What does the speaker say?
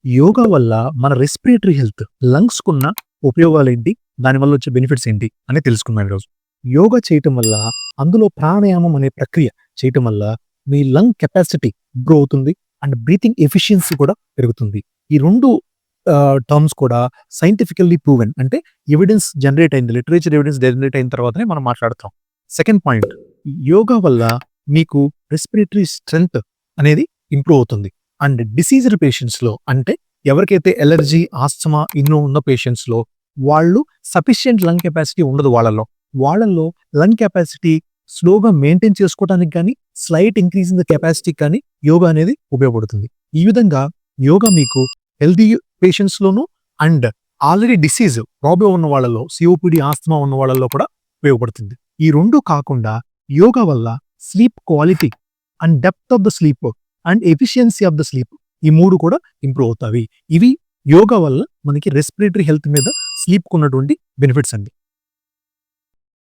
యోగా వల్ల మన respiratory health, లంగ్స్‌కున్న ఉపయోగాలేంటి? దానివల్ల వచ్చే బెనిఫిట్స్ ఏంటి? అని తెలుసుకుందాం ఈరోజు. యోగా చేయటం వల్ల, అందులో ప్రాణాయామం అనే ప్రక్రియ చేయటం వల్ల మీ లంగ్ కెపాసిటీ ఇంప్రూవ్ అవుతుంది. అండ్ బ్రీతింగ్ ఎఫిషియన్సీ కూడా పెరుగుతుంది. ఈ 2 టర్మ్స్ కూడా సైంటిఫికల్లీ ప్రూవెన్. అంటే ఎవిడెన్స్ జనరేట్ అయింది. లిటరేచర్ ఎవిడెన్స్ జనరేట్ అయిన తర్వాతనే మనం మాట్లాడతాం. సెకండ్ పాయింట్, యోగా వల్ల మీకు రెస్పిరేటరీ స్ట్రెంగ్త్ అనేది ఇంప్రూవ్ అవుతుంది. అండ్ డిసీజ్డ్ పేషెంట్స్‌లో, అంటే ఎవరికైతే అలర్జీ, ఆస్తమా ఉన్న పేషెంట్స్‌లో వాళ్ళు సఫిషియెంట్ లంగ్ కెపాసిటీ ఉండదు వాళ్ళలో. వాళ్ళలో లంగ్ కెపాసిటీ స్లోగా మెయింటైన్ చేసుకోవడానికి గానీ, slight increase in the capacity కానీ యోగా అనేది ఉపయోగపడుతుంది. ఈ విధంగా యోగా మీకు హెల్తీ పేషెంట్స్‌లోను అండ్ ఆల్రెడీ ప్రాబ్లమ్ ఉన్న వాళ్ళలో, సిఓపిడి, ఆస్తమా ఉన్న వాళ్ళలో కూడా ఉపయోగపడుతుంది. ఈ 2 కాకుండా యోగా వల్ల sleep quality and depth of the sleep and efficiency of the sleep, ఈ 3 కూడా ఇంప్రూవ్ అవుతాయి. ఇవి యోగా వల్ల మనకి రెస్పిరేటరీ హెల్త్ మీద, స్లీప్‌కున్నటువంటి బెనిఫిట్స్ అండి.